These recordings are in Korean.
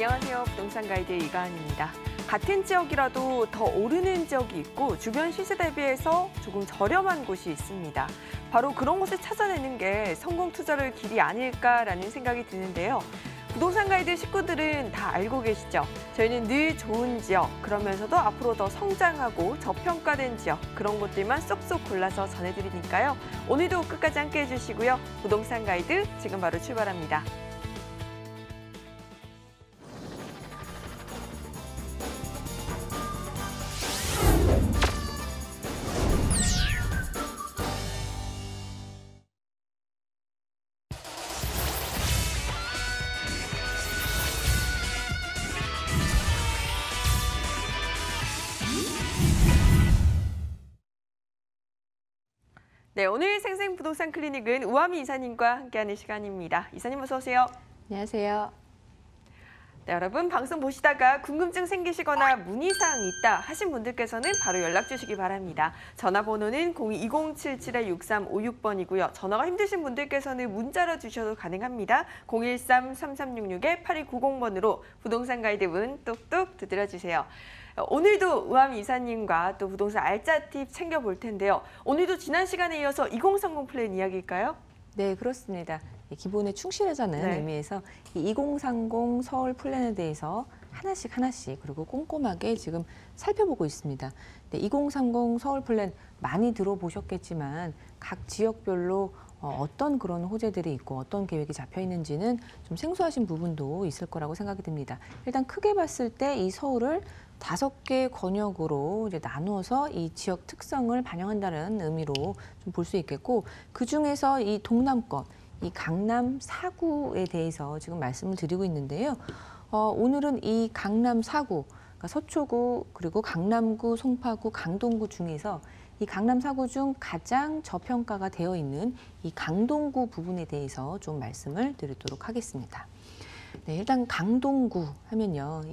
안녕하세요. 부동산 가이드 이가은입니다. 같은 지역이라도 더 오르는 지역이 있고 주변 시세 대비해서 조금 저렴한 곳이 있습니다. 바로 그런 곳을 찾아내는 게 성공 투자의 길이 아닐까라는 생각이 드는데요. 부동산 가이드 식구들은 다 알고 계시죠? 저희는 늘 좋은 지역, 그러면서도 앞으로 더 성장하고 저평가된 지역, 그런 곳들만 쏙쏙 골라서 전해드리니까요. 오늘도 끝까지 함께 해주시고요. 부동산 가이드 지금 바로 출발합니다. 네, 오늘 생생부동산 클리닉은 우아미 이사님과 함께하는 시간입니다. 이사님 어서 오세요. 안녕하세요. 네, 여러분 방송 보시다가 궁금증 생기시거나 문의사항 있다 하신 분들께서는 바로 연락 주시기 바랍니다. 전화번호는 02-2077-6356번이고요. 전화가 힘드신 분들께서는 문자로 주셔도 가능합니다. 013-3366-8290번으로 부동산 가이드 문 뚝뚝 두드려주세요. 오늘도 우아미 이사님과 또 부동산 알짜 팁 챙겨볼 텐데요. 오늘도 지난 시간에 이어서 2030 플랜 이야기일까요? 네, 그렇습니다. 기본에 충실하자는 의미에서 이 2030 서울 플랜에 대해서 하나씩 그리고 꼼꼼하게 지금 살펴보고 있습니다. 네, 2030 서울 플랜 많이 들어보셨겠지만 각 지역별로 어떤 그런 호재들이 있고 어떤 계획이 잡혀 있는지는 좀 생소하신 부분도 있을 거라고 생각이 듭니다. 일단 크게 봤을 때 이 서울을 5개 권역으로 이제 나누어서 이 지역 특성을 반영한다는 의미로 좀 볼 수 있겠고, 그 중에서 이 동남권, 이 강남 4구에 대해서 지금 말씀을 드리고 있는데요. 오늘은 이 강남 4구, 그러니까 서초구, 그리고 강남구, 송파구, 강동구 중에서 이 강남 4구 중 가장 저평가가 되어 있는 이 강동구 부분에 대해서 좀 말씀을 드리도록 하겠습니다. 네, 일단 강동구 하면요,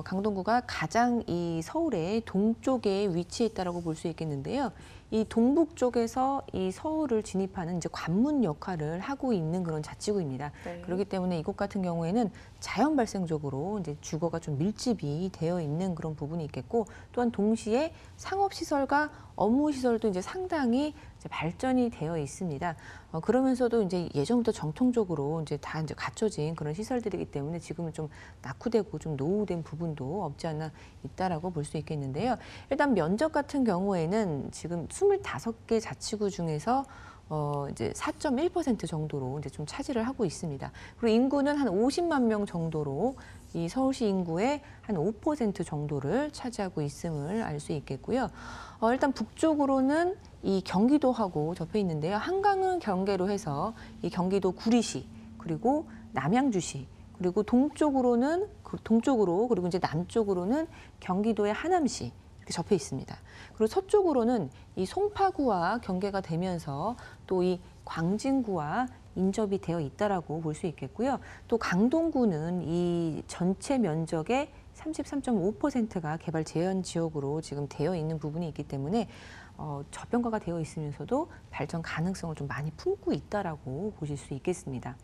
강동구가 가장 이 서울의 동쪽에 위치해 있다라고 볼 수 있겠는데요. 이 동북 쪽에서 이 서울을 진입하는 이제 관문 역할을 하고 있는 그런 자치구입니다. 네. 그렇기 때문에 이곳 같은 경우에는 자연 발생적으로 이제 주거가 좀 밀집이 되어 있는 그런 부분이 있겠고, 또한 동시에 상업 시설과 업무 시설도 이제 상당히 이제 발전이 되어 있습니다. 그러면서도 이제 예전부터 정통적으로 이제 다 이제 갖춰진 그런 시설들이기 때문에 지금은 좀 낙후되고 좀 노후된 부분도 없지 않아 있다라고 볼 수 있겠는데요. 일단 면적 같은 경우에는 지금 25개 자치구 중에서 이제 4.1% 정도로 이제 좀 차지를 하고 있습니다. 그리고 인구는 한 50만 명 정도로 이 서울시 인구의 한 5% 정도를 차지하고 있음을 알 수 있겠고요. 일단 북쪽으로는 이 경기도하고 접해 있는데요. 한강을 경계로 해서 이 경기도 구리시, 그리고 남양주시, 그리고 동쪽으로 그리고 이제 남쪽으로는 경기도의 하남시 이렇게 접해 있습니다. 그리고 서쪽으로는 이 송파구와 경계가 되면서 또 이 광진구와 인접이 되어 있다라고 볼 수 있겠고요. 또 강동구는 이 전체 면적의 33.5%가 개발 제한 지역으로 지금 되어 있는 부분이 있기 때문에 저평가가 되어 있으면서도 발전 가능성을 좀 많이 품고 있다라고 보실 수 있겠습니다.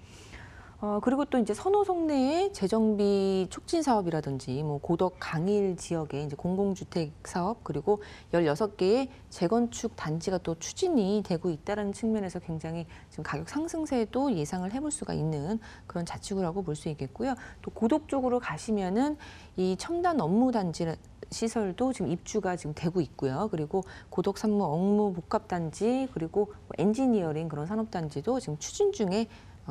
그리고 또 이제 선호 속내의 재정비 촉진 사업이라든지 뭐 고덕 강일 지역의 이제 공공주택 사업, 그리고 16개의 재건축 단지가 또 추진이 되고 있다는 측면에서 굉장히 지금 가격 상승세도 예상을 해볼 수가 있는 그런 자치구라고 볼 수 있겠고요. 또 고덕 쪽으로 가시면은 이 첨단 업무 단지 시설도 지금 입주가 지금 되고 있고요. 그리고 고덕 산무 업무 복합 단지, 그리고 엔지니어링 그런 산업 단지도 지금 추진 중에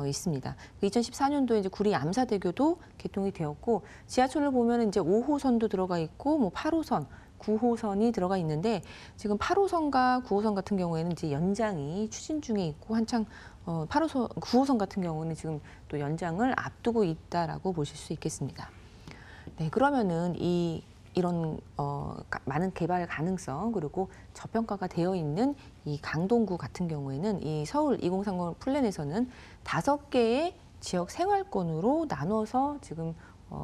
있습니다. 2014년도에 이제 구리 암사대교도 개통이 되었고, 지하철을 보면 이제 5호선도 들어가 있고, 뭐 8호선, 9호선이 들어가 있는데, 지금 8호선과 9호선 같은 경우에는 이제 연장이 추진 중에 있고, 한창 9호선 같은 경우는 지금 또 연장을 앞두고 있다라고 보실 수 있겠습니다. 네, 그러면은 이런 많은 개발 가능성, 그리고 저평가가 되어 있는 이 강동구 같은 경우에는 이 서울 2030 플랜에서는 5개의 지역 생활권으로 나눠서 지금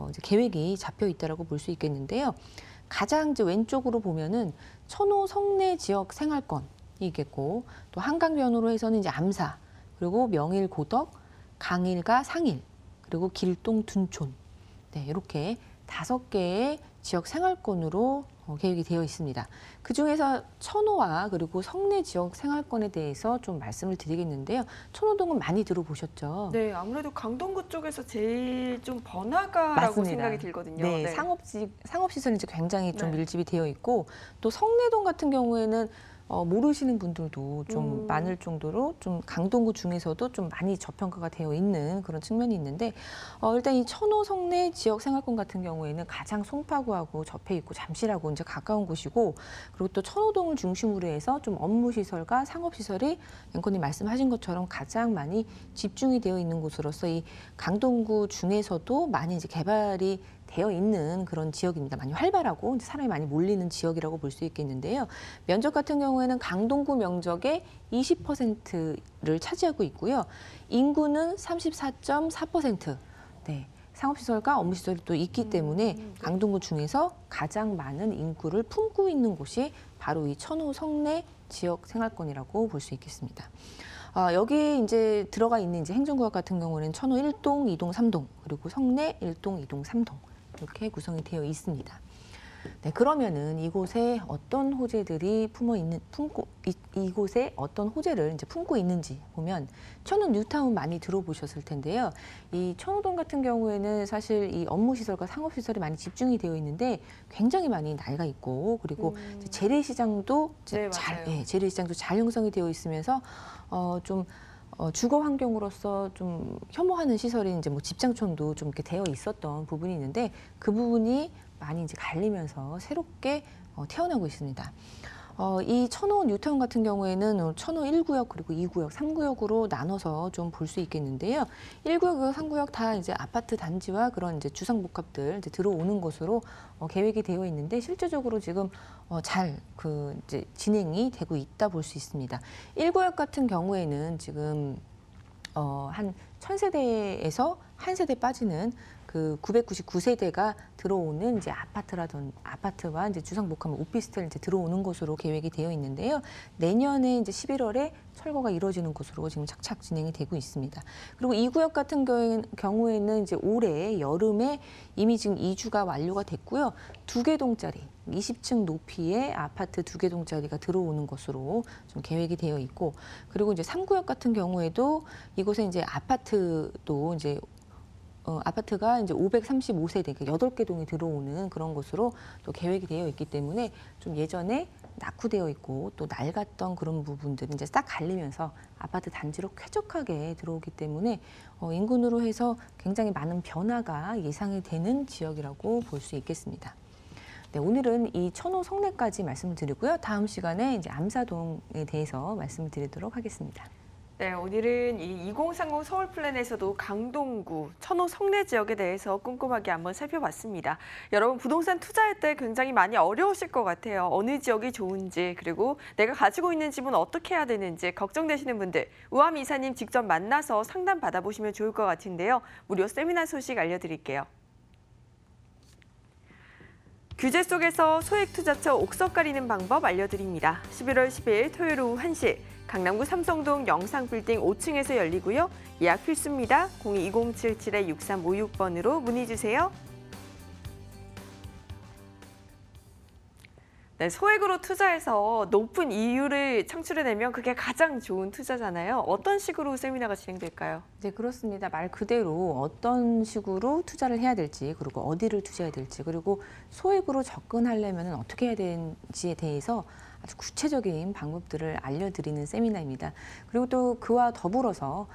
이제 계획이 잡혀 있다라고 볼 수 있겠는데요. 가장 이제 왼쪽으로 보면은 천호 성내 지역 생활권이 있겠고, 또 한강변으로 해서는 이제 암사, 그리고 명일 고덕, 강일과 상일, 그리고 길동 둔촌, 네, 이렇게 5개의 지역 생활권으로 계획이 되어 있습니다. 그중에서 천호와 그리고 성내 지역 생활권에 대해서 좀 말씀을 드리겠는데요. 천호동은 많이 들어보셨죠? 네, 아무래도 강동구 쪽에서 제일 좀 번화가라고 맞습니다. 생각이 들거든요. 네, 상업시설이 이제 굉장히 좀 네. 밀집이 되어 있고 또 성내동 같은 경우에는 모르시는 분들도 좀 많을 정도로 좀 강동구 중에서도 좀 많이 저평가가 되어 있는 그런 측면이 있는데 일단 이 천호 성내 지역 생활권 같은 경우에는 가장 송파구하고 접해 있고 잠실하고 이제 가까운 곳이고 그리고 또 천호동을 중심으로 해서 좀 업무시설과 상업시설이 앵커님 말씀하신 것처럼 가장 많이 집중이 되어 있는 곳으로서 이 강동구 중에서도 많이 이제 개발이 되어 있는 그런 지역입니다. 많이 활발하고 이제 사람이 많이 몰리는 지역이라고 볼 수 있겠는데요. 면적 같은 경우에는 강동구 면적의 20%를 차지하고 있고요. 인구는 34.4%. 네. 상업시설과 업무시설이 또 있기 때문에 강동구 중에서 가장 많은 인구를 품고 있는 곳이 바로 이 천호 성내 지역 생활권이라고 볼 수 있겠습니다. 여기 이제 들어가 있는 이제 행정구역 같은 경우는 천호 1동, 2동, 3동 그리고 성내 1동, 2동, 3동 이렇게 구성이 되어 있습니다. 네, 그러면은 이곳에 어떤 호재들이 이곳에 어떤 호재를 이제 품고 있는지 보면 천호 뉴타운 많이 들어보셨을 텐데요. 이 천호동 같은 경우에는 사실 이 업무시설과 상업시설이 많이 집중이 되어 있는데 굉장히 많이 낡아 있고 그리고 이제 재래시장도 네, 맞아요. 재래시장도 잘 형성이 되어 있으면서 주거 환경으로서 좀 혐오하는 시설인 이제 뭐 집장촌도 좀 이렇게 되어 있었던 부분이 있는데 그 부분이 많이 이제 갈리면서 새롭게 태어나고 있습니다. 이 천호 뉴타운 같은 경우에는 천호 1구역 그리고 2구역, 3구역으로 나눠서 좀 볼 수 있겠는데요. 1구역, 3구역 다 이제 아파트 단지와 그런 이제 주상복합들 이제 들어오는 것으로 계획이 되어 있는데 실제적으로 지금 잘 이제 진행이 되고 있다 볼 수 있습니다. 1구역 같은 경우에는 지금 한 1000세대에서 한 세대 빠지는 그 999세대가 들어오는 이제 아파트와 이제 주상복합 오피스텔 이제 들어오는 것으로 계획이 되어 있는데요. 내년에 이제 11월에 철거가 이루어지는 것으로 지금 착착 진행이 되고 있습니다. 그리고 이 구역 같은 경우에는 이제 올해 여름에 이미 지금 이주가 완료가 됐고요. 2개 동짜리 20층 높이의 아파트 2개 동짜리가 들어오는 것으로 좀 계획이 되어 있고 그리고 이제 3구역 같은 경우에도 이곳에 이제 아파트도 이제 아파트가 이제 535세대, 그러니까 8개 동이 들어오는 그런 것으로 또 계획이 되어 있기 때문에 좀 예전에 낙후되어 있고 또 낡았던 그런 부분들이 이제 싹 갈리면서 아파트 단지로 쾌적하게 들어오기 때문에 인근으로 해서 굉장히 많은 변화가 예상이 되는 지역이라고 볼 수 있겠습니다. 네, 오늘은 이 천호 성내까지 말씀을 드리고요. 다음 시간에 이제 암사동에 대해서 말씀을 드리도록 하겠습니다. 네, 오늘은 이 2030 서울 플랜에서도 강동구, 천호 성내 지역에 대해서 꼼꼼하게 한번 살펴봤습니다. 여러분 부동산 투자할 때 굉장히 많이 어려우실 것 같아요. 어느 지역이 좋은지 그리고 내가 가지고 있는 집은 어떻게 해야 되는지 걱정되시는 분들 우암 이사님 직접 만나서 상담 받아보시면 좋을 것 같은데요. 무료 세미나 소식 알려드릴게요. 규제 속에서 소액투자처 옥석 가리는 방법 알려드립니다. 11월 10일 토요일 오후 1시 강남구 삼성동 영상빌딩 5층에서 열리고요. 예약 필수입니다. 02-2077-6356번으로 문의 주세요. 네, 소액으로 투자해서 높은 이율을 창출해내면 그게 가장 좋은 투자잖아요. 어떤 식으로 세미나가 진행될까요? 네, 그렇습니다. 말 그대로 어떤 식으로 투자를 해야 될지, 그리고 어디를 투자해야 될지, 그리고 소액으로 접근하려면 어떻게 해야 되는지에 대해서 아주 구체적인 방법들을 알려드리는 세미나입니다. 그리고 또 그와 더불어서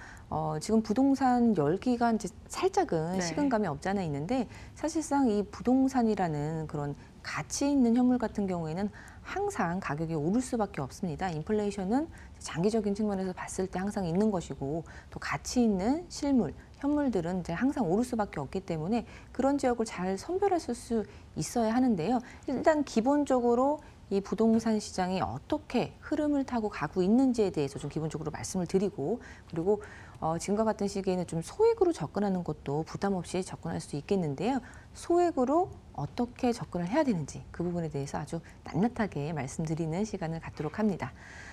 지금 부동산 열기가 이제 살짝은 네. 식은감이 없잖아 있는데 사실상 이 부동산이라는 그런 가치 있는 현물 같은 경우에는 항상 가격이 오를 수밖에 없습니다. 인플레이션은 장기적인 측면에서 봤을 때 항상 있는 것이고 또 가치 있는 실물, 현물들은 이제 항상 오를 수밖에 없기 때문에 그런 지역을 잘 선별하실 수 있어야 하는데요. 일단 기본적으로 이 부동산 시장이 어떻게 흐름을 타고 가고 있는지에 대해서 좀 기본적으로 말씀을 드리고 그리고 지금과 같은 시기에는 좀 소액으로 접근하는 것도 부담 없이 접근할 수 있겠는데요. 소액으로 어떻게 접근을 해야 되는지 그 부분에 대해서 아주 낱낱하게 말씀드리는 시간을 갖도록 합니다.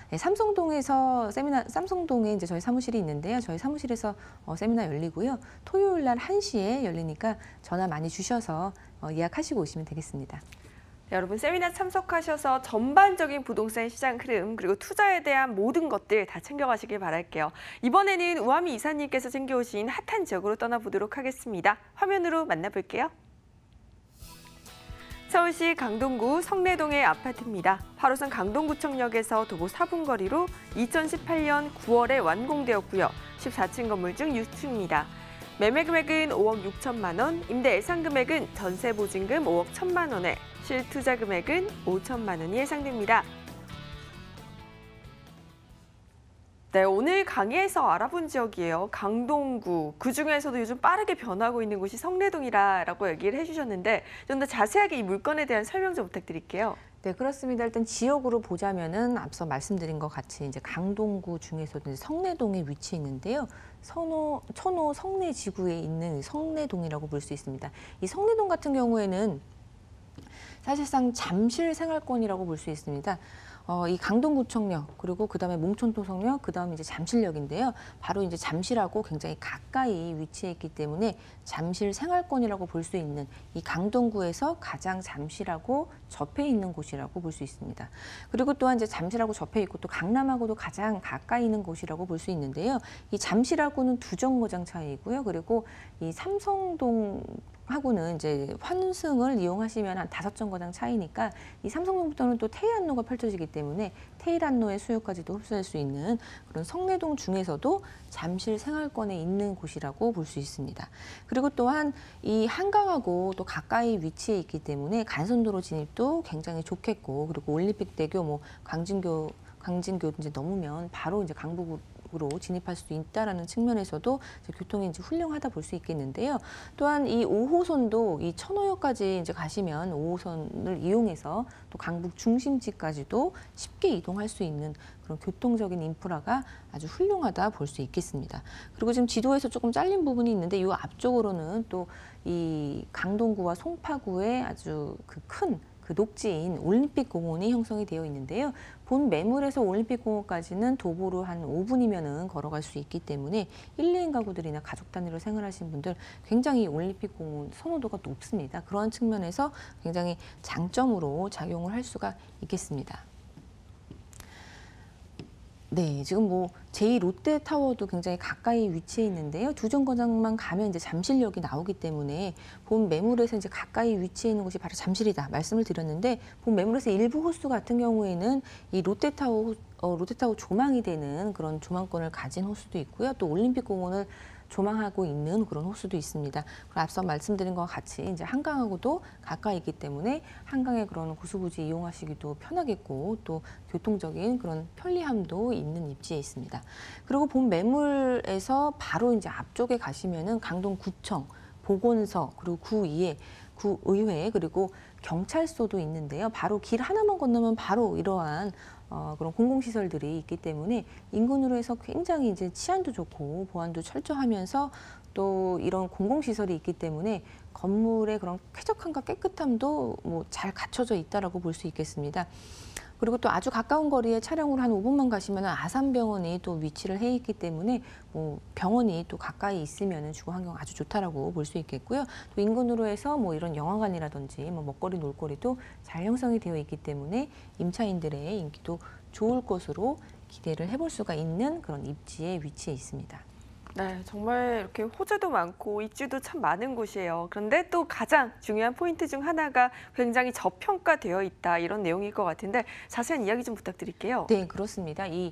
네, 삼성동에 이제 저희 사무실이 있는데요. 저희 사무실에서 세미나 열리고요. 토요일 날 1시에 열리니까 전화 많이 주셔서 예약하시고 오시면 되겠습니다. 네, 여러분 세미나 참석하셔서 전반적인 부동산 시장 흐름 그리고 투자에 대한 모든 것들 다 챙겨가시길 바랄게요. 이번에는 우아미 이사님께서 챙겨오신 핫한 지역으로 떠나보도록 하겠습니다. 화면으로 만나볼게요. 서울시 강동구 성내동의 아파트입니다. 8호선 강동구청역에서 도보 4분 거리로 2018년 9월에 완공되었고요. 14층 건물 중 6층입니다. 매매 금액은 5억 6천만 원, 임대 예상 금액은 전세 보증금 5억 1천만 원에 실투자 금액은 5천만 원이 예상됩니다. 네, 오늘 강의에서 알아본 지역이에요. 강동구. 그중에서도 요즘 빠르게 변하고 있는 곳이 성내동이라고 얘기를 해주셨는데 좀 더 자세하게 이 물건에 대한 설명 좀 부탁드릴게요. 네, 그렇습니다. 일단 지역으로 보자면은 앞서 말씀드린 것 같이 이제 강동구 중에서도 이제 성내동에 위치해 있는데요. 천호 성내 지구에 있는 성내동이라고 볼 수 있습니다. 이 성내동 같은 경우에는 사실상 잠실 생활권이라고 볼 수 있습니다. 이 강동구청역 그리고 그다음에 몽촌토성역 그다음에 이제 잠실역인데요. 바로 이제 잠실하고 굉장히 가까이 위치해 있기 때문에 잠실 생활권이라고 볼 수 있는 이 강동구에서 가장 잠실하고 접해 있는 곳이라고 볼 수 있습니다. 그리고 또한 이제 잠실하고 접해 있고 또 강남하고도 가장 가까이 있는 곳이라고 볼 수 있는데요. 이 잠실하고는 2정거장 차이이고요. 그리고 이 삼성동 하고는 이제 환승을 이용하시면 한 5정거장 차이니까 이 삼성동부터는 또 테일안로가 펼쳐지기 때문에 테일안로의 수요까지도 흡수할 수 있는 그런 성내동 중에서도 잠실 생활권에 있는 곳이라고 볼 수 있습니다. 그리고 또한 이 한강하고 또 가까이 위치해 있기 때문에 간선도로 진입도 굉장히 좋겠고 그리고 올림픽대교, 뭐 광진교 이제 넘으면 바로 이제 강북으로 진입할 수도 있다라는 측면에서도 교통이 이제 훌륭하다 볼 수 있겠는데요. 또한 이 5호선도 이 천호역까지 이제 가시면 5호선을 이용해서 또 강북 중심지까지도 쉽게 이동할 수 있는 그런 교통적인 인프라가 아주 훌륭하다 볼 수 있겠습니다. 그리고 지금 지도에서 조금 잘린 부분이 있는데 이 앞쪽으로는 또 이 강동구와 송파구의 아주 큰 녹지인 올림픽공원이 형성이 되어 있는데요. 본 매물에서 올림픽공원까지는 도보로 한 5분이면은 걸어갈 수 있기 때문에 1, 2인 가구들이나 가족 단위로 생활하시는 분들 굉장히 올림픽공원 선호도가 높습니다. 그러한 측면에서 굉장히 장점으로 작용을 할 수가 있겠습니다. 네, 지금 뭐 제2롯데타워도 굉장히 가까이 위치해 있는데요. 2정거장만 가면 이제 잠실역이 나오기 때문에 본 매물에서 이제 가까이 위치해 있는 곳이 바로 잠실이다 말씀을 드렸는데 본 매물에서 일부 호수 같은 경우에는 이 롯데타워 조망이 되는 그런 조망권을 가진 호수도 있고요. 또 올림픽공원을 조망하고 있는 그런 호수도 있습니다. 그리고 앞서 말씀드린 것과 같이 이제 한강하고도 가까이 있기 때문에 한강의 그런 고수부지 이용하시기도 편하겠고 또 교통적인 그런 편리함도 있는 입지에 있습니다. 그리고 본 매물에서 바로 이제 앞쪽에 가시면은 강동구청, 보건서 그리고 구의회 그리고 경찰서도 있는데요. 바로 길 하나만 건너면 바로 이러한 그런 공공시설들이 있기 때문에 인근으로 해서 굉장히 이제 치안도 좋고 보안도 철저하면서 또 이런 공공시설이 있기 때문에 건물의 그런 쾌적함과 깨끗함도 뭐 잘 갖춰져 있다라고 볼 수 있겠습니다. 그리고 또 아주 가까운 거리에 차량으로 한 5분만 가시면 아산병원이 또 위치를 해 있기 때문에 뭐 병원이 또 가까이 있으면 주거 환경 아주 좋다라고 볼 수 있겠고요. 또 인근으로 해서 뭐 이런 영화관이라든지 뭐 먹거리, 놀거리도 잘 형성이 되어 있기 때문에 임차인들의 인기도 좋을 것으로 기대를 해볼 수가 있는 그런 입지에 위치해 있습니다. 네, 정말 이렇게 호재도 많고 입지도 참 많은 곳이에요. 그런데 또 가장 중요한 포인트 중 하나가 굉장히 저평가되어 있다 이런 내용일 것 같은데 자세한 이야기 좀 부탁드릴게요. 네, 그렇습니다. 이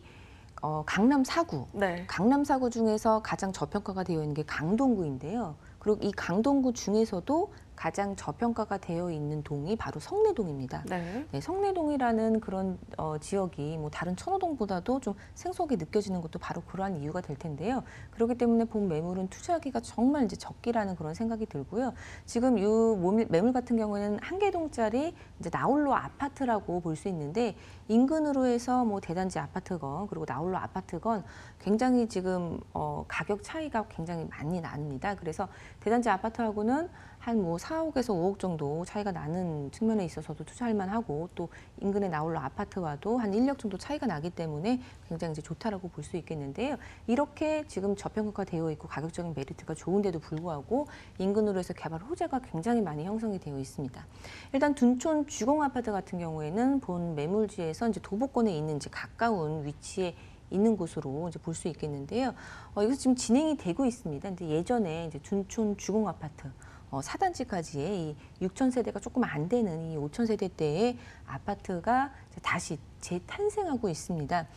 강남 4구, 네. 강남 4구 중에서 가장 저평가가 되어 있는 게 강동구인데요. 그리고 이 강동구 중에서도 가장 저평가가 되어 있는 동이 바로 성내동입니다. 네. 네, 성내동이라는 그런 지역이 뭐 다른 천호동보다도 좀 생소하게 느껴지는 것도 바로 그러한 이유가 될 텐데요. 그렇기 때문에 본 매물은 투자하기가 정말 이제 적기라는 그런 생각이 들고요. 지금 이 매물 같은 경우에는 한 개동짜리 이제 나홀로 아파트라고 볼 수 있는데 인근으로 해서 뭐 대단지 아파트건 그리고 나홀로 아파트건 굉장히 지금 가격 차이가 굉장히 많이 납니다. 그래서 대단지 아파트하고는 한 뭐 4억에서 5억 정도 차이가 나는 측면에 있어서도 투자할 만하고 또 인근에 나홀로 아파트와도 한 1억 정도 차이가 나기 때문에 굉장히 이제 좋다라고 볼 수 있겠는데요. 이렇게 지금 저평가가 되어 있고 가격적인 메리트가 좋은데도 불구하고 인근으로 해서 개발 호재가 굉장히 많이 형성이 되어 있습니다. 일단 둔촌 주공 아파트 같은 경우에는 본 매물지에서 이제 도보권에 있는 이제 가까운 위치에 있는 곳으로 이제 볼 수 있겠는데요. 이것이 지금 진행이 되고 있습니다. 근데 예전에 이제 둔촌 주공 아파트 4단지까지의 이 6천 세대가 조금 안 되는 이 5천 세대대의 아파트가 이제 다시 재탄생하고 있습니다.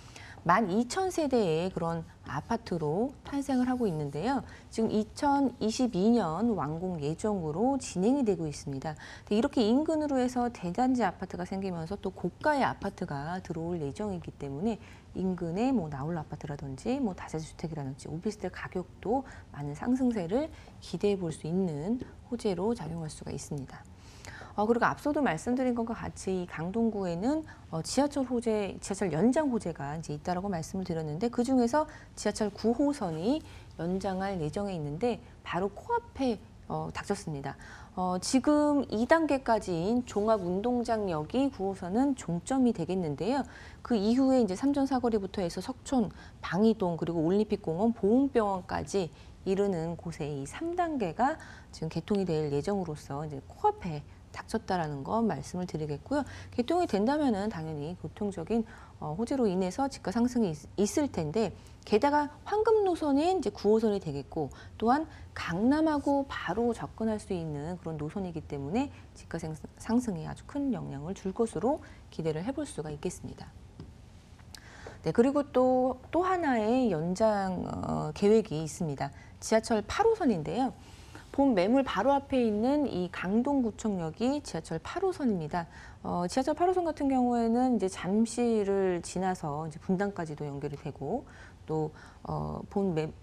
12,000세대의 그런 아파트로 탄생을 하고 있는데요. 지금 2022년 완공 예정으로 진행이 되고 있습니다. 이렇게 인근으로 해서 대단지 아파트가 생기면서 또 고가의 아파트가 들어올 예정이기 때문에 인근의 뭐 나홀로 아파트라든지 뭐 다세대 주택이라든지 오피스텔 가격도 많은 상승세를 기대해 볼 수 있는 호재로 작용할 수가 있습니다. 그리고 앞서도 말씀드린 것과 같이 이 강동구에는 지하철 연장 호재가 이제 있다라고 말씀을 드렸는데 그 중에서 지하철 9호선이 연장할 예정에 있는데 바로 코앞에 닥쳤습니다. 지금 2단계까지인 종합운동장역이 9호선은 종점이 되겠는데요. 그 이후에 이제 삼전 사거리부터 해서 석촌, 방이동 그리고 올림픽공원, 보훈병원까지 이르는 곳에 이 3단계가 지금 개통이 될 예정으로서 이제 코앞에 닥쳤다라는 거 말씀을 드리겠고요. 개통이 된다면은 당연히 교통적인 호재로 인해서 집가 상승이 있을 텐데 게다가 황금 노선인 이제 9호선이 되겠고 또한 강남하고 바로 접근할 수 있는 그런 노선이기 때문에 집가 상승에 아주 큰 영향을 줄 것으로 기대를 해볼 수가 있겠습니다. 네, 그리고 또 하나의 연장 계획이 있습니다. 지하철 8호선인데요. 본 매물 바로 앞에 있는 이 강동구청역이 지하철 8호선입니다. 지하철 8호선 같은 경우에는 이제 잠실을 지나서 이제 분당까지도 연결이 되고 또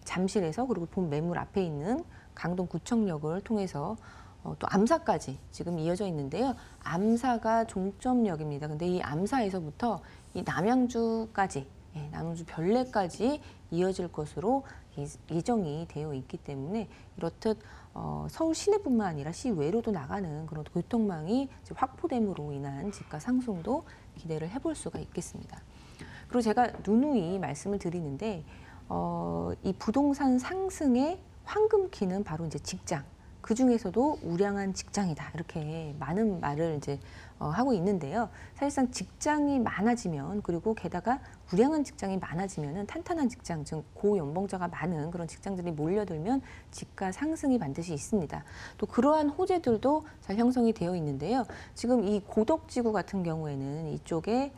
잠실에서 그리고 본 매물 앞에 있는 강동구청역을 통해서 또 암사까지 지금 이어져 있는데요. 암사가 종점역입니다. 근데 이 암사에서부터 이 남양주까지 남양주 별내까지 이어질 것으로 예정이 되어 있기 때문에 이렇듯 서울 시내뿐만 아니라 시외로도 나가는 그런 교통망이 확보됨으로 인한 집가 상승도 기대를 해볼 수가 있겠습니다. 그리고 제가 누누이 말씀을 드리는데 이 부동산 상승의 황금키는 바로 이제 직장. 그 중에서도 우량한 직장이다 이렇게 많은 말을 이제 하고 있는데요. 사실상 직장이 많아지면 그리고 게다가 우량한 직장이 많아지면은 탄탄한 직장, 즉 고연봉자가 많은 그런 직장들이 몰려들면 집가 상승이 반드시 있습니다. 또 그러한 호재들도 잘 형성이 되어 있는데요. 지금 이 고덕지구 같은 경우에는 이쪽에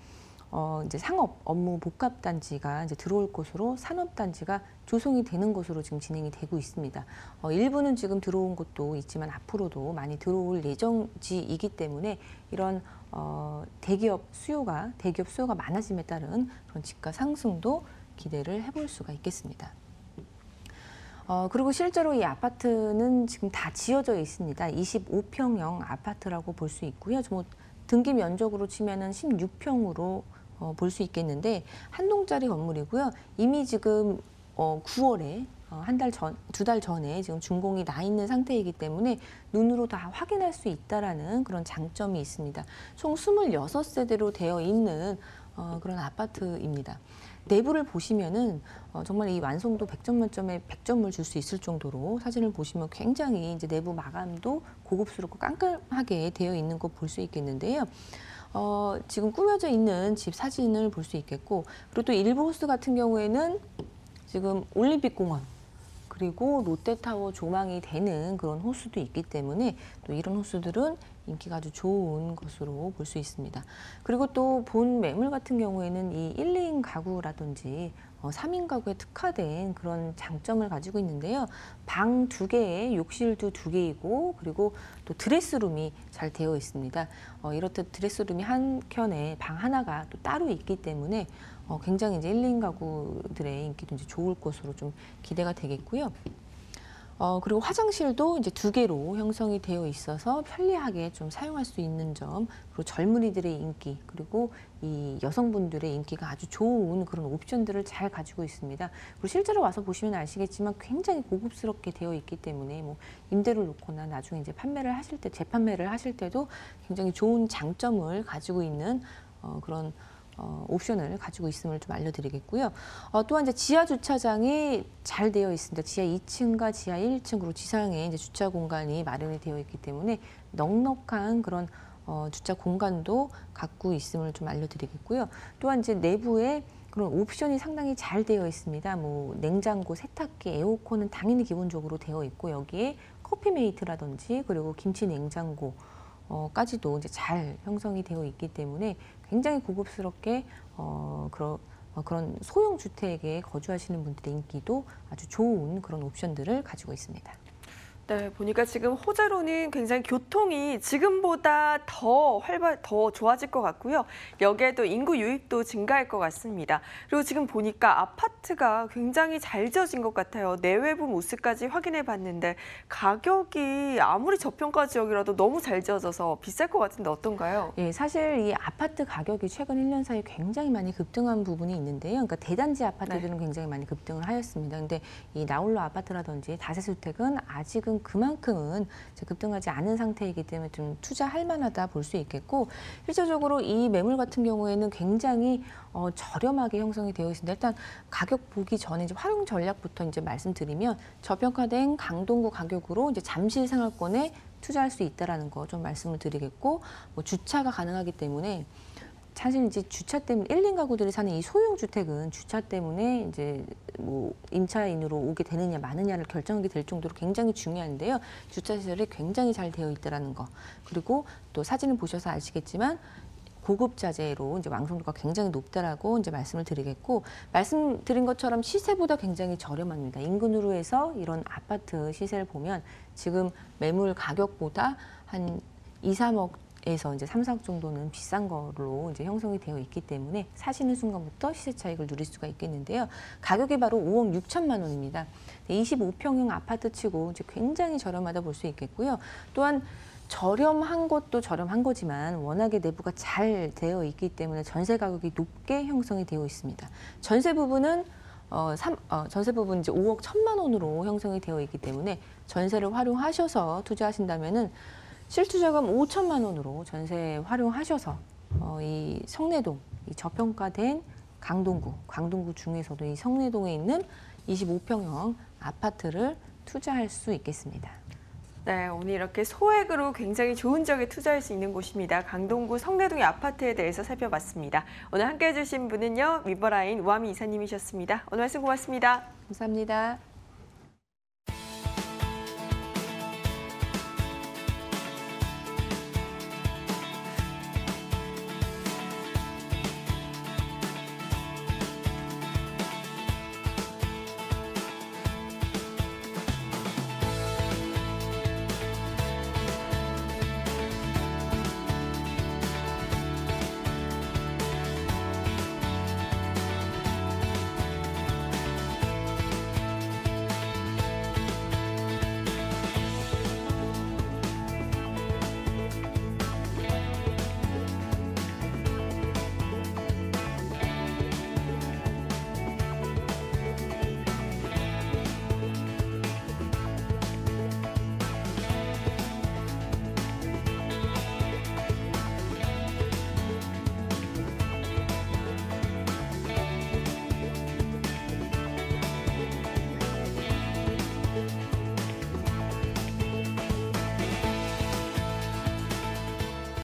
이제 상업 업무 복합 단지가 이제 들어올 것으로 산업 단지가 조성이 되는 것으로 지금 진행이 되고 있습니다. 일부는 지금 들어온 것도 있지만 앞으로도 많이 들어올 예정지이기 때문에 이런 대기업 수요가 많아짐에 따른 그런 집가 상승도 기대를 해볼 수가 있겠습니다. 그리고 실제로 이 아파트는 지금 다 지어져 있습니다. 25평형 아파트라고 볼 수 있고요. 뭐 등기 면적으로 치면은 16평으로 볼 수 있겠는데 한 동짜리 건물이고요. 이미 지금 9월에 두 달 전에 지금 준공이 나 있는 상태이기 때문에 눈으로 다 확인할 수 있다라는 그런 장점이 있습니다. 총 26세대로 되어 있는 그런 아파트입니다. 내부를 보시면은 정말 이 완성도 100점 만점에 100점을 줄 수 있을 정도로 사진을 보시면 굉장히 이제 내부 마감도 고급스럽고 깜깜하게 되어 있는 거 볼 수 있겠는데요. 지금 꾸며져 있는 집 사진을 볼 수 있겠고 그리고 또 일부 호수 같은 경우에는 지금 올림픽공원 그리고 롯데타워 조망이 되는 그런 호수도 있기 때문에 또 이런 호수들은 인기가 아주 좋은 것으로 볼 수 있습니다. 그리고 또 본 매물 같은 경우에는 이 1, 2인 가구라든지 3인 가구에 특화된 그런 장점을 가지고 있는데요. 방 2개에 욕실도 2개이고 그리고 또 드레스룸이 잘 되어 있습니다. 이렇듯 드레스룸이 한 켠에 방 하나가 또 따로 있기 때문에 굉장히 이제 1, 2인 가구들의 인기도 이제 좋을 것으로 좀 기대가 되겠고요. 그리고 화장실도 이제 2개로 형성이 되어 있어서 편리하게 좀 사용할 수 있는 점, 그리고 젊은이들의 인기, 그리고 이 여성분들의 인기가 아주 좋은 그런 옵션들을 잘 가지고 있습니다. 그리고 실제로 와서 보시면 아시겠지만 굉장히 고급스럽게 되어 있기 때문에 뭐 임대를 놓거나 나중에 이제 판매를 하실 때, 재판매를 하실 때도 굉장히 좋은 장점을 가지고 있는 그런 옵션을 가지고 있음을 좀 알려드리겠고요. 또한 이제 지하 주차장이 잘 되어 있습니다. 지하 2층과 지하 1층 그리고 지상에 이제 주차 공간이 마련이 되어 있기 때문에 넉넉한 그런 주차 공간도 갖고 있음을 좀 알려드리겠고요. 또한 이제 내부에 그런 옵션이 상당히 잘 되어 있습니다. 뭐 냉장고, 세탁기, 에어컨은 당연히 기본적으로 되어 있고 여기에 커피 메이트라든지 그리고 김치 냉장고 까지도 이제 잘 형성이 되어 있기 때문에 굉장히 고급스럽게 그런 소형 주택에 거주하시는 분들의 인기도 아주 좋은 그런 옵션들을 가지고 있습니다. 네, 보니까 지금 호재로는 굉장히 교통이 지금보다 더 좋아질 것 같고요. 여기에도 인구 유입도 증가할 것 같습니다. 그리고 지금 보니까 아파트가 굉장히 잘 지어진 것 같아요. 내외부 모습까지 확인해 봤는데 가격이 아무리 저평가 지역이라도 너무 잘 지어져서 비쌀 것 같은데 어떤가요? 예, 사실 이 아파트 가격이 최근 1년 사이에 굉장히 많이 급등한 부분이 있는데요. 그러니까 대단지 아파트들은 굉장히 많이 급등을 하였습니다. 근데 이 나홀로 아파트라든지 다세주택은 아직은 그만큼은 급등하지 않은 상태이기 때문에 좀 투자할 만하다 볼 수 있겠고, 실질적으로 이 매물 같은 경우에는 굉장히 저렴하게 형성이 되어 있습니다. 일단 가격 보기 전에 이제 활용 전략부터 이제 말씀드리면 저평가된 강동구 가격으로 이제 잠실 생활권에 투자할 수 있다라는 거 좀 말씀을 드리겠고, 뭐 주차가 가능하기 때문에 사실 이제 주차 때문에 1, 2가구들이 사는 이 소형 주택은 주차 때문에 이제 뭐 임차인으로 오게 되느냐 마느냐를 결정하게 될 정도로 굉장히 중요한데요. 주차 시설이 굉장히 잘 되어 있다라는 거. 그리고 또 사진을 보셔서 아시겠지만 고급 자재로 이제 완성도가 굉장히 높다라고 이제 말씀을 드리겠고, 말씀드린 것처럼 시세보다 굉장히 저렴합니다. 인근으로 해서 이런 아파트 시세를 보면 지금 매물 가격보다 한 2, 3억에서 이제 3, 4억 정도는 비싼 걸로 이제 형성이 되어 있기 때문에 사시는 순간부터 시세 차익을 누릴 수가 있겠는데요. 가격이 바로 5억 6천만 원입니다. 25평형 아파트 치고 이제 굉장히 저렴하다 볼 수 있겠고요. 또한 저렴한 것도 저렴한 거지만 워낙에 내부가 잘 되어 있기 때문에 전세 가격이 높게 형성이 되어 있습니다. 전세 부분은 전세 부분 이제 5억 1천만 원으로 형성이 되어 있기 때문에 전세를 활용하셔서 투자하신다면은 실투자금 5천만 원으로 전세 활용하셔서 이 성내동, 이 저평가된 강동구 중에서도 이 성내동에 있는 25평형 아파트를 투자할 수 있겠습니다. 네, 오늘 이렇게 소액으로 굉장히 좋은 지역에 투자할 수 있는 곳입니다. 강동구 성내동의 아파트에 대해서 살펴봤습니다. 오늘 함께해 주신 분은요, 위버라인 우아미 이사님이셨습니다. 오늘 말씀 고맙습니다. 감사합니다.